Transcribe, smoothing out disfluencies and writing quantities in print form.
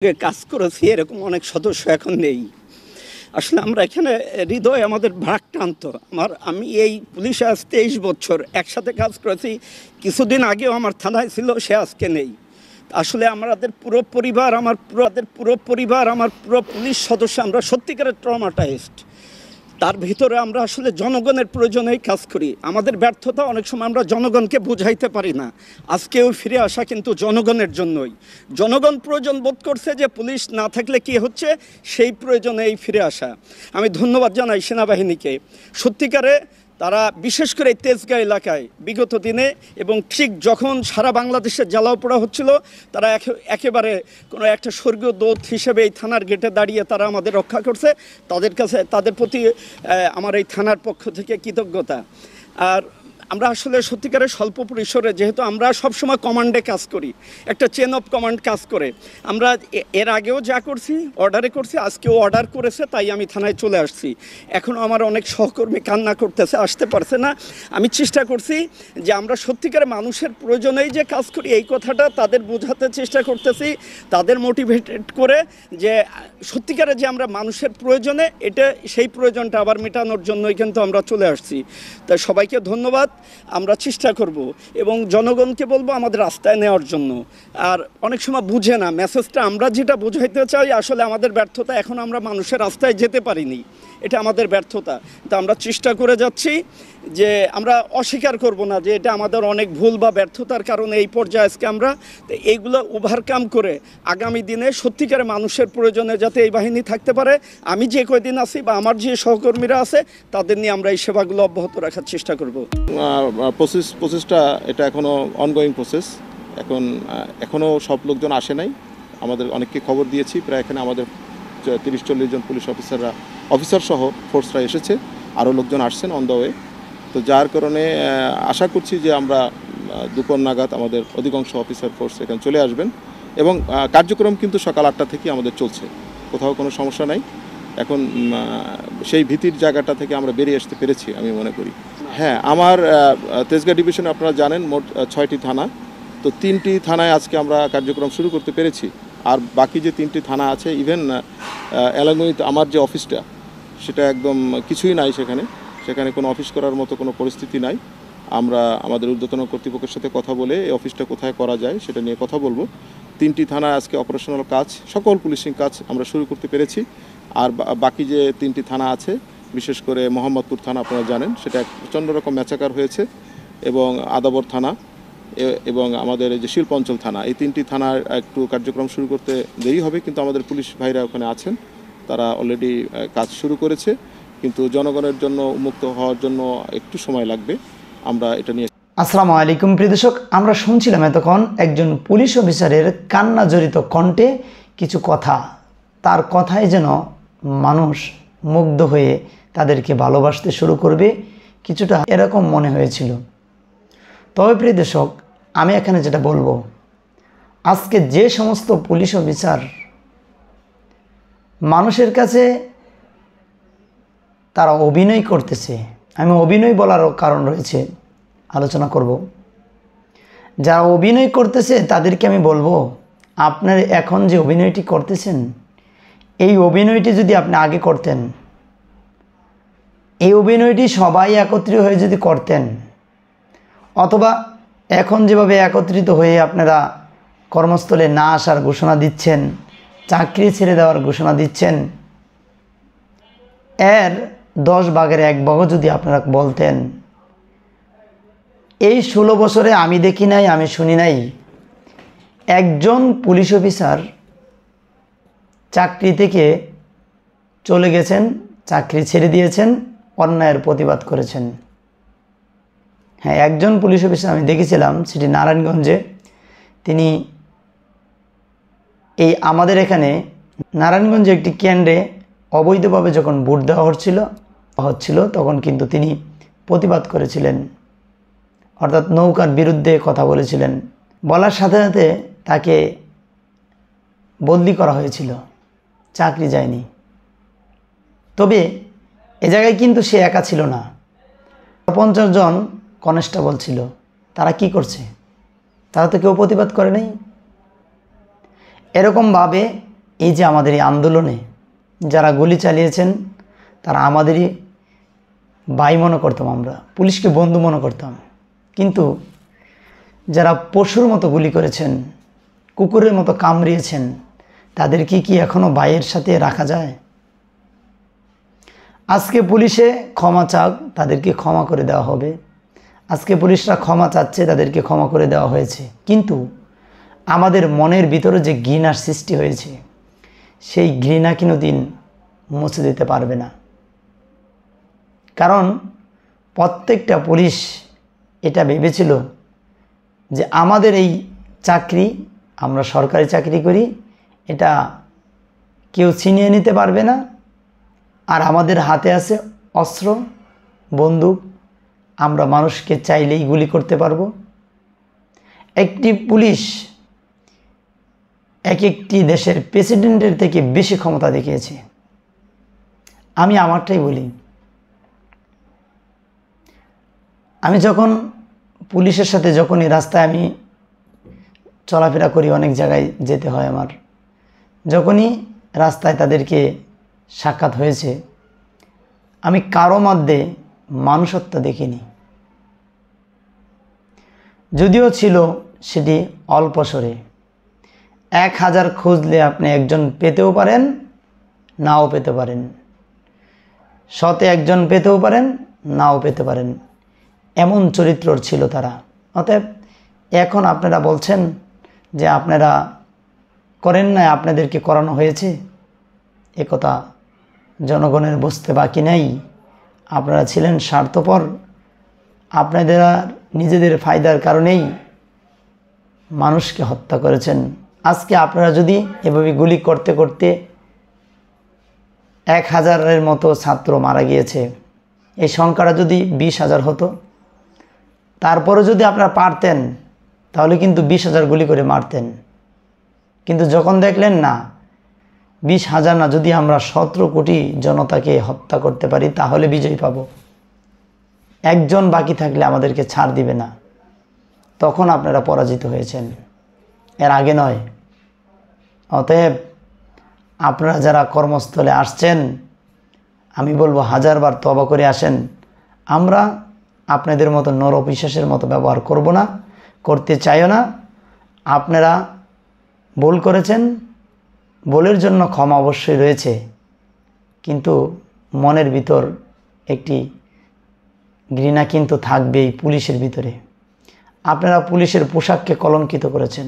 কাজ করেছি এরকম অনেক সদস্য এখন নেই। আসলে আমরা এখানে হৃদয় আমাদের ভারাক্রান্ত। আমি এই পুলিশে আজ 23 বছর একসাথে কাজ করেছি। কিছুদিন আগেও আমার থানায় ছিল, সে আজকে নেই। আসলে আমাদের পুরো পরিবার, আমার পুরো পুলিশ সদস্য আমরা সত্যিকারের ট্রমাটাইজড। তার ভিতরে আমরা আসলে জনগণের প্রয়োজনেই কাজ করি। আমাদের ব্যর্থতা অনেক সময় আমরা জনগণকে বুঝাইতে পারি না। আজকেও ফিরে আসা কিন্তু জনগণের জন্যই। জনগণ প্রয়োজন বোধ করছে যে পুলিশ না থাকলে কি হচ্ছে, সেই প্রয়োজনেই ফিরে আসা। আমি ধন্যবাদ জানাই সেনাবাহিনীকে। সত্যিকারে তারা বিশেষ করে তেজগাঁ এলাকায় বিগত দিনে এবং ঠিক যখন সারা বাংলাদেশে জ্বালাও পোড়া হচ্ছিল, তারা একেবারে কোনো একটা স্বর্গীয় দূত হিসেবে এই থানার গেটে দাঁড়িয়ে তারা আমাদের রক্ষা করছে। তাদের প্রতি আমার এই থানার পক্ষ থেকে কৃতজ্ঞতা। আর আমরা আসলে সত্যিকারের স্বল্প পরিসরে, যেহেতু আমরা সবসময় কমান্ডে কাজ করি, একটা চেন অফ কমান্ড কাজ করে, আমরা এর আগেও যা করছি অর্ডারে করছি, আজকেও অর্ডার করেছে, তাই আমি থানায় চলে আসছি। এখনও আমার অনেক সহকর্মী কান্না করতেছে, আসতে পারছে না। আমি চেষ্টা করছি যে আমরা সত্যিকারে মানুষের প্রয়োজনেই যে কাজ করি, এই কথাটা তাদের বোঝাতে চেষ্টা করতেছি, তাদের মোটিভেটেড করে যে সত্যিকারে যে আমরা মানুষের প্রয়োজনে, এটা সেই প্রয়োজনটা আবার মেটানোর জন্যই কিন্তু আমরা চলে আসছি। তাই সবাইকে ধন্যবাদ। আমরা চেষ্টা করব এবং জনগণকে বলবো আমাদের রাস্তায় নেওয়ার জন্য। আর অনেক সময় বুঝে না মেসেজটা, আমরা যেটা বোঝাইতে চাই আসলে আমাদের ব্যর্থতা, এখন আমরা মানুষের রাস্তায় যেতে পারিনি, এটা আমাদের ব্যর্থতা। তা আমরা চেষ্টা করে যাচ্ছি যে আমরা অস্বীকার করব না যে এটা আমাদের অনেক ভুল বা ব্যর্থতার কারণে এই পর্যায়ে আজকে আমরা এইগুলো ওভারকাম করে আগামী দিনে সত্যিকারে মানুষের প্রয়োজনে যাতে এই বাহিনী থাকতে পারে, আমি যে কয়দিন আছি বা আমার যে সহকর্মীরা আছে তাদের নিয়ে আমরা এই সেবাগুলো অব্যাহত রাখার চেষ্টা করব। প্রসেসটা এটা এখনও অনগোয়িং প্রসেস। এখনও সব লোকজন আসে নাই। আমাদের অনেককে খবর দিয়েছি, প্রায় এখানে আমাদের 30-40 জন পুলিশ অফিসার সহ ফোর্সরা এসেছে, আরও লোকজন আসছেন অন দ্য ওয়ে। তো যার কারণে আশা করছি যে আমরা দুপুর নাগাদ আমাদের অধিকাংশ অফিসার ফোর্স এখানে চলে আসবেন এবং কার্যক্রম কিন্তু সকাল 8টা থেকে আমাদের চলছে, কোথাও কোনো সমস্যা নাই। এখন সেই ভীতির জায়গাটা থেকে আমরা বেরিয়ে আসতে পেরেছি আমি মনে করি। হ্যাঁ, আমার তেজগাঁ ডিভিশনে আপনারা জানেন মোট 6টি থানা। তো 3টি থানায় আজকে আমরা কার্যক্রম শুরু করতে পেরেছি। আর বাকি যে 3টি থানা আছে, ইভেন অ্যালং উইথ আমার যে অফিসটা, সেটা একদম কিছুই নাই সেখানে কোনো অফিস করার মতো কোনো পরিস্থিতি নাই। আমরা আমাদের ঊর্ধ্বতন কর্তৃপক্ষের সাথে কথা বলে এই অফিসটা কোথায় করা যায় সেটা নিয়ে কথা বলবো। 3টি থানায় আজকে অপারেশনাল কাজ, সকল পুলিশিং কাজ আমরা শুরু করতে পেরেছি। আর বাকি যে 3টি থানা আছে, বিশেষ করে মোহাম্মদপুর থানা আপনারা জানেন, সেটা প্রচণ্ড রকম ম্যাচাকার হয়েছে, এবং আদাবর থানা এবং আমাদের এই যে শিল্প অঞ্চল থানা, এই 3টি থানার একটু কার্যক্রম শুরু করতে দেরি হবে, কিন্তু আমাদের পুলিশ ভাইরা ওখানে আছেন, তারা অলরেডি কাজ শুরু করেছে। কিন্তু জনগণের জন্য উন্মুক্ত হওয়ার জন্য একটু সময় লাগবে। আমরা এটা নিয়ে আসসালামু আলাইকুম প্রিয় দর্শক, আমরা শুনছিলাম এতক্ষণ একজন পুলিশ অফিসারের কান্না জড়িত কণ্ঠে কিছু কথা। তার কথায় যেন মানুষ মুগ্ধ হয়ে তাদেরকে ভালোবাসতে শুরু করবে, কিছুটা এরকম মনে হয়েছিল। তবে প্রিয় দর্শক, আমি এখানে যেটা বলবো, আজকে যে সমস্ত পুলিশ অফিসার মানুষের কাছে তারা অভিনয় করতেছে, আমি অভিনয় বলারও কারণ রয়েছে, আলোচনা করব। যারা অভিনয় করতেছে তাদেরকে আমি বলবো, আপনার এখন যে অভিনয়টি করতেছেন, এই অভিনয়টি যদি আপনি আগে করতেন, এই অভিনয়টি সবাই একত্রিত হয়ে যদি করতেন, অথবা এখন যেভাবে একত্রিত হয়ে আপনারা কর্মস্থলে না আসার ঘোষণা দিচ্ছেন, চাকরি ছেড়ে দেওয়ার ঘোষণা দিচ্ছেন, এর 10 ভাগের 1 ভাগও যদি আপনারা বলতেন, এই 16 বছরে আমি দেখি নাই, আমি শুনি নাই একজন পুলিশ অফিসার চাকরি থেকে চলে গেছেন, চাকরি ছেড়ে দিয়েছেন, অন্যায়ের প্রতিবাদ করেছেন। হ্যাঁ, একজন পুলিশ অফিসার আমি দেখেছিলাম, সেটি নারায়ণগঞ্জে। তিনি এই আমাদের এখানে নারায়ণগঞ্জে একটি কেন্দ্রে অবৈধভাবে যখন ভোট দেওয়া হচ্ছিল তখন কিন্তু তিনি প্রতিবাদ করেছিলেন, অর্থাৎ নৌকার বিরুদ্ধে কথা বলেছিলেন। বলার সাথে সাথে তাকে বদলি করা হয়েছিল, চাকরি যায়নি। তবে এ জায়গায় কিন্তু সে একা ছিল না, 50 জন কনস্টেবল ছিল। তারা কি করছে? তারা তো কেউ প্রতিবাদ করে নাই। এরকমভাবে এই যে আমাদের এই আন্দোলনে যারা গুলি চালিয়েছেন তারা আমাদেরই ভাই মনে করতাম, আমরা পুলিশকে বন্ধু মনে করতাম। কিন্তু যারা পশুর মতো গুলি করেছেন, কুকুরের মতো কামড়িয়েছেন, তাদেরকে কি এখনও ভাইয়ের সাথে রাখা যায়? আজকে পুলিশে ক্ষমা চাক, তাদেরকে ক্ষমা করে দেওয়া হবে। আজকে পুলিশরা ক্ষমা চাচ্ছে, তাদেরকে ক্ষমা করে দেওয়া হয়েছে। কিন্তু আমাদের মনের ভিতরে যে ঘৃণার সৃষ্টি হয়েছে, সেই ঘৃণা কোনোদিন মুছে দিতে পারবে না। কারণ প্রত্যেকটা পুলিশ এটা ভেবেছিল যে আমাদের এই চাকরি, আমরা সরকারি চাকরি করি, এটা কেউ ছিনিয়ে নিতে পারবে না। আর আমাদের হাতে আছে অস্ত্র, বন্দুক, আমরা মানুষকে চাইলেই গুলি করতে পারবো। একটি পুলিশ এক একটি দেশের প্রেসিডেন্টের থেকে বেশি ক্ষমতা দেখিয়েছে। আমি আমারটাই বলি, আমি যখন পুলিশের সাথে যখনই রাস্তায় আমি চলাফেরা করি, অনেক জায়গায় যেতে হয় আমার, যখনই রাস্তায় তাদেরকে সাক্ষাৎ হয়েছে, আমি কারো মধ্যে মানুষত্ব দেখিনি। যদিও ছিল সেটি অল্প স্বরে। 1000 খুঁজলে আপনি একজন পেতেও পারেন, নাও পেতে পারেন। 100-এ একজন পেতেও পারেন, নাও পেতে পারেন। এমন চরিত্রর ছিল তারা। অতএব এখন আপনারা বলছেন যে আপনারা করেন না, আপনাদেরকে করানো হয়েছে, একথা জনগণের বুঝতে বাকি নাই। আপনারা ছিলেন স্বার্থপর, আপনাদের নিজেদের ফায়দার কারণেই মানুষকে হত্যা করেছেন। আজকে আপনারা যদি এভাবে গুলি করতে করতে 1000-এর মতো ছাত্র মারা গিয়েছে, এই সংখ্যাটা যদি 20,000 হতো, তারপরে যদি আপনারা পারতেন তাহলে কিন্তু 20,000 গুলি করে মারতেন। কিন্তু যখন দেখলেন না, 20,000 না, যদি আমরা 17 কোটি জনতাকে হত্যা করতে পারি তাহলে বিজয় পাব, একজন বাকি থাকলে আমাদেরকে ছাড় দিবে না, তখন আপনারা পরাজিত হয়েছেন, এর আগে নয়। অতএব আপনারা যারা কর্মস্থলে আসছেন, আমি বলবো 1000 বার তওবা করে আসেন। আমরা আপনাদের মতো নরপিশাচের মতো ব্যবহার করব না, করতে চাইও না। আপনারা ভুল করেছেন, ভুলের জন্য ক্ষমা অবশ্যই রয়েছে, কিন্তু মনের ভিতর একটি ঘৃণা কিন্তু থাকবেই পুলিশের ভিতরে। আপনারা পুলিশের পোশাককে কলঙ্কিত করেছেন।